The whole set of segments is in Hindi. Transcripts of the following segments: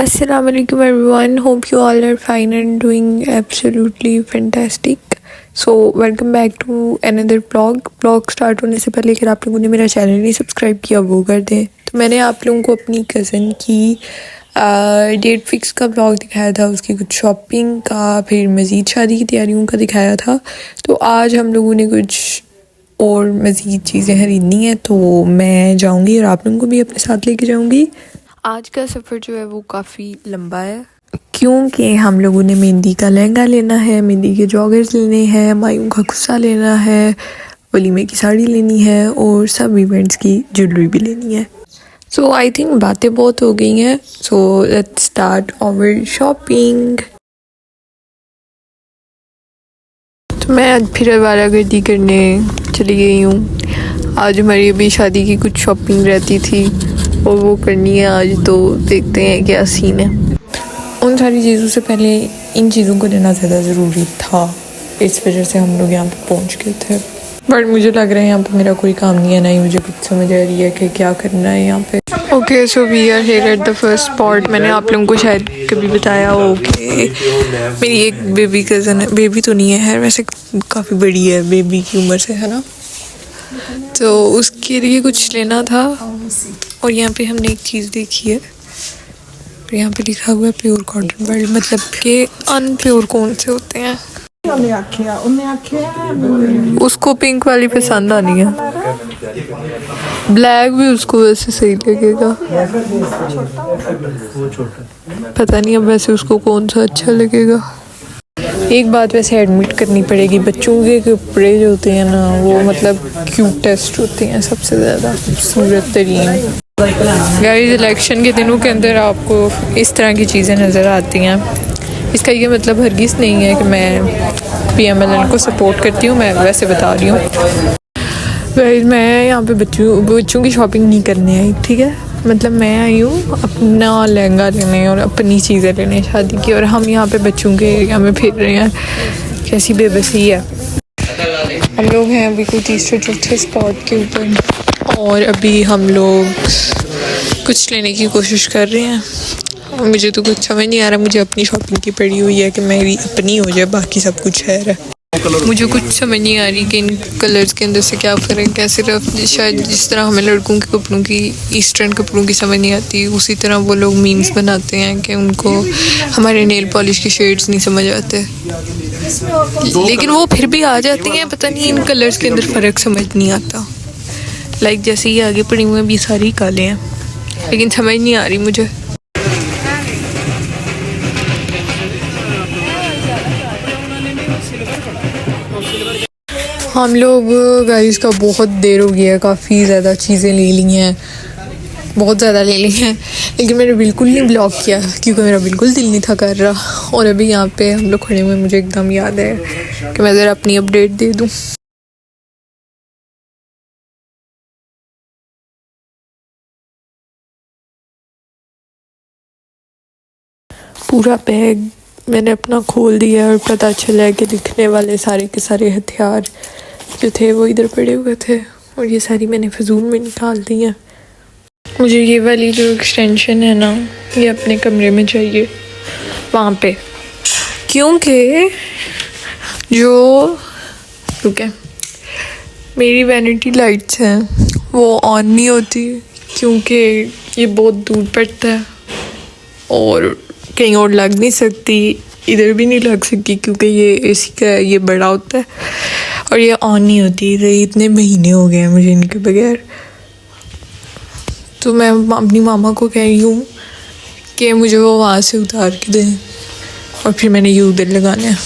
Assalamualaikum everyone. Hope you all are fine and doing absolutely fantastic. So welcome back to another vlog. Vlog start होने से पहले अगर आप लोगों ने मेरा चैनल नहीं सब्सक्राइब किया वो कर दें. तो मैंने आप लोगों को अपनी कज़न की डेट फिक्स का व्लॉग दिखाया था, उसकी कुछ शॉपिंग का, फिर मज़ीद शादी की तैयारियों का दिखाया था. तो आज हम लोगों ने कुछ और मज़ीद चीज़ें खरीदनी है तो मैं जाऊंगी और आप लोगों को भी अपने साथ लेके जाऊंगी. आज का सफ़र जो है वो काफ़ी लंबा है क्योंकि हम लोगों ने मेहंदी का लहंगा लेना है, मेहंदी के जॉगर्स लेने हैं, मायूं का गुस्सा लेना है, वलीमे की साड़ी लेनी है और सब इवेंट्स की ज्वेलरी भी लेनी है. सो आई थिंक बातें बहुत हो गई हैं. So let's start our shopping. तो मैं आज फिर आवारागर्दी करने चली गई हूँ. आज हमारी अभी शादी की कुछ शॉपिंग रहती थी और वो करनी है आज. तो देखते हैं क्या सीन है. उन सारी चीज़ों से पहले इन चीज़ों को लेना ज़्यादा ज़रूरी था, इस वजह से हम लोग यहाँ पे पहुँच गए थे. बट मुझे लग रहा है यहाँ पे मेरा कोई काम नहीं है, ना ही मुझे कुछ समझ आ रही है कि क्या करना है यहाँ पे. Okay so we are here at the first spot. मैंने आप लोगों को शायद कभी बताया हो कि मेरी एक बेबी कज़न है. बेबी तो नहीं है, वैसे काफ़ी बड़ी है बेबी की उम्र से, है ना. तो उसके लिए कुछ लेना था और यहाँ पे हमने एक चीज़ देखी है. यहाँ पे लिखा हुआ है प्योर कॉटन बर्ड, मतलब कि अनप्योर कौन से होते हैं. उसको पिंक वाली पसंद आनी है, ब्लैक भी उसको वैसे सही लगेगा. पता नहीं अब वैसे उसको कौन सा अच्छा लगेगा. एक बात वैसे एडमिट करनी पड़ेगी, बच्चों के कपड़े जो होते हैं ना वो मतलब क्यूटेस्ट होते हैं सबसे ज़्यादा खूबसूरत तरीन. गाइस इलेक्शन के दिनों के अंदर आपको इस तरह की चीज़ें नज़र आती हैं. इसका ये मतलब हरगिज़ नहीं है कि मैं PMLN को सपोर्ट करती हूँ, मैं वैसे बता रही हूँ. गाइस मैं यहाँ पे बच्चों की शॉपिंग नहीं करने आई, ठीक है. मतलब मैं आई हूँ अपना लहंगा लेने और अपनी चीज़ें लेने शादी की, और हम यहाँ पे बच्चों के एरिया में फिर रहे हैं. कैसी बेबसी है. हम लोग हैं अभी कोई तीसरे चौथे स्पॉट के ऊपर और अभी हम लोग कुछ लेने की कोशिश कर रहे हैं. मुझे तो कुछ समझ नहीं आ रहा. मुझे अपनी शॉपिंग की पड़ी हुई है कि मेरी अपनी हो जाए, बाकी सब कुछ है. मुझे कुछ समझ नहीं आ रही कि इन कलर्स के अंदर से क्या फ़र्क है. सिर्फ शायद जिस तरह हमें लड़कों के कपड़ों की, ईस्टर्न कपड़ों की समझ नहीं आती, उसी तरह वो लोग मीम्स बनाते हैं कि उनको हमारे नेल पॉलिश के शेड्स नहीं समझ आते, लेकिन वो फिर भी आ जाती हैं. पता नहीं इन कलर्स के अंदर फ़र्क समझ नहीं आता. लाइक जैसे ये आगे पड़ी हुई हैं भी सारी काले हैं, लेकिन समझ नहीं आ रही मुझे. हम लोग गाइस का बहुत देर हो गया है, काफ़ी ज़्यादा चीज़ें ले ली हैं, बहुत ज़्यादा ले ली हैं, लेकिन मैंने बिल्कुल नहीं ब्लॉग किया क्योंकि मेरा बिल्कुल दिल नहीं था कर रहा. और अभी यहाँ पे हम लोग खड़े हुए, मुझे एकदम याद है कि मैं ज़रा अपनी अपडेट दे दूँ. पूरा बैग मैंने अपना खोल दिया और पता चला है कि लिखने वाले सारे के सारे हथियार जो थे वो इधर पड़े हुए थे और ये सारी मैंने फजूल में निकाल दी हैं. मुझे ये वाली जो एक्सटेंशन है ना ये अपने कमरे में चाहिए वहाँ पे, क्योंकि जो रुके मेरी वैनिटी लाइट्स हैं वो ऑन नहीं होती क्योंकि ये बहुत दूर पड़ता है और कहीं और लग नहीं सकती, इधर भी नहीं लग सकती क्योंकि ये AC का ये बड़ा होता है और ये ऑन नहीं होती. तो इतने महीने हो गए हैं मुझे इनके बगैर. तो मैं अपनी मामा को कह रही हूँ कि मुझे वो वहाँ से उतार के दें और फिर मैंने ये उधर लगाना है.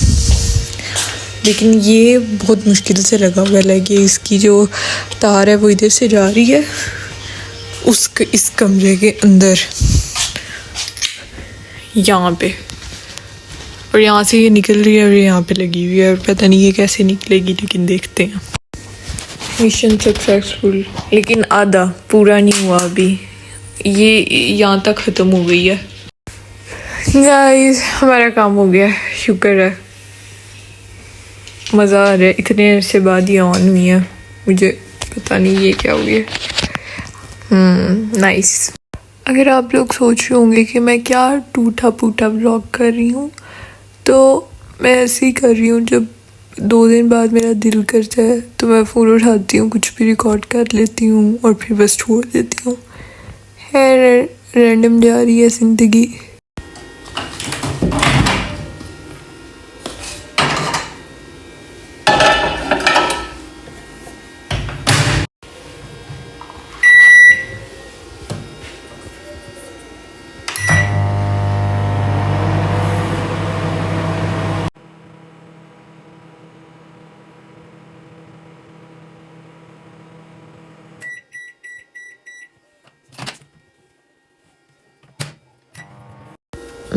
लेकिन ये बहुत मुश्किल से लगा हुआ है. कि इसकी जो तार है वो इधर से जा रही है इस कमरे के अंदर यहाँ पे, और यहाँ से ये निकल रही है और यहाँ पे लगी हुई है. और पता नहीं ये कैसे निकलेगी, लेकिन देखते हैं. मिशन सक्सेसफुल, लेकिन आधा पूरा नहीं हुआ अभी. ये यहाँ तक ख़त्म हो गई है. गाइस हमारा काम हो गया, शुक्र है. मज़ा आ रहा है. इतने अरसे बाद ये ऑन हुई है, मुझे पता नहीं ये क्या हो गया. नाइस. अगर आप लोग सोच रहे होंगे कि मैं क्या टूटा फूटा व्लॉग कर रही हूँ, तो मैं ऐसे ही कर रही हूँ। जब 2 दिन बाद मेरा दिल करता है तो मैं फ़ोन उठाती हूँ, कुछ भी रिकॉर्ड कर लेती हूँ और फिर बस छोड़ देती हूँ। है रैंडम जा रही है ज़िंदगी।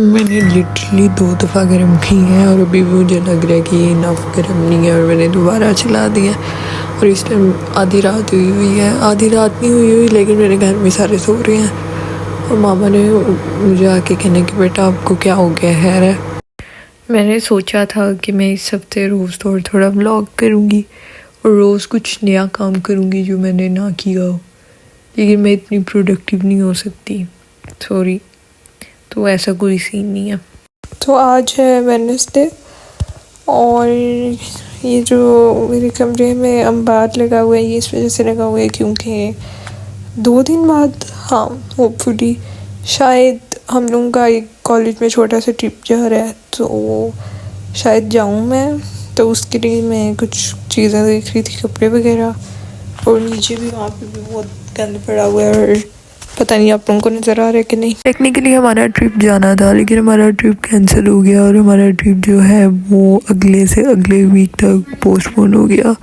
मैंने लिटरली 2 दफ़ा गर्म की है और अभी भी मुझे लग रहा है कि ये इनफ गर्म नहीं है और मैंने दोबारा चला दिया। और इस टाइम आधी रात हुई है, आधी रात नहीं हुई लेकिन मेरे घर में सारे सो रहे हैं और मामा ने मुझे आके कहने कि बेटा आपको क्या हो गया है। मैंने सोचा था कि मैं इस हफ्ते रोज़ थोड़ा थोड़ा व्लॉग करूँगी और रोज़ कुछ नया काम करूँगी जो मैंने ना किया हो, लेकिन मैं इतनी प्रोडक्टिव नहीं हो सकती, सॉरी। तो ऐसा कोई सीन नहीं है। तो आज है वेडनेसडे और ये जो मेरे कमरे में अम्बार लगा हुआ है ये इस वजह से लगा हुआ है क्योंकि 2 दिन बाद, हाँ होपफुली, शायद हम लोगों का एक कॉलेज में छोटा सा ट्रिप जा रहा है, तो शायद जाऊँ मैं। तो उसके लिए मैं कुछ चीज़ें देख रही थी, कपड़े वगैरह, और नीचे भी वहाँ पे भी बहुत गंद पड़ा हुआ है और पता नहीं आप लोगों को नज़र आ रहा है कि नहीं। टेक्निकली हमारा ट्रिप जाना था लेकिन हमारा ट्रिप कैंसिल हो गया और हमारा ट्रिप जो है वो अगले से अगले वीक तक पोस्टपोन हो गया,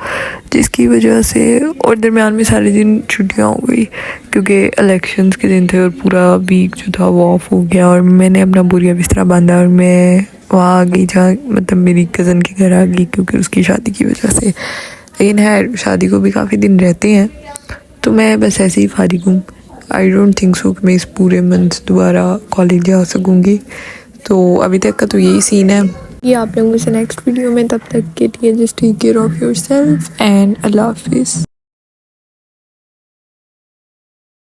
जिसकी वजह से, और दरमियान में सारे दिन छुट्टियां हो गई क्योंकि इलेक्शंस के दिन थे और पूरा वीक जो था वो ऑफ हो गया। और मैंने अपना बोरिया बिस्तरा बांधा और मैं वहाँ आ गई जहाँ मतलब मेरी कज़न के घर आ गई क्योंकि उसकी शादी की वजह से। लेकिन है शादी को भी काफ़ी दिन रहते हैं, तो मैं बस ऐसे ही फारिग हूँ। आई डोंट थिंक सो कि मैं इस पूरे मंथ दोबारा कॉलेज जा सकूँगी। तो अभी तक का तो यही सीन है। ये आप लोगों से नेक्स्ट वीडियो में, तब तक के लिए just take care of yourself and अल्लाह हाफिज़।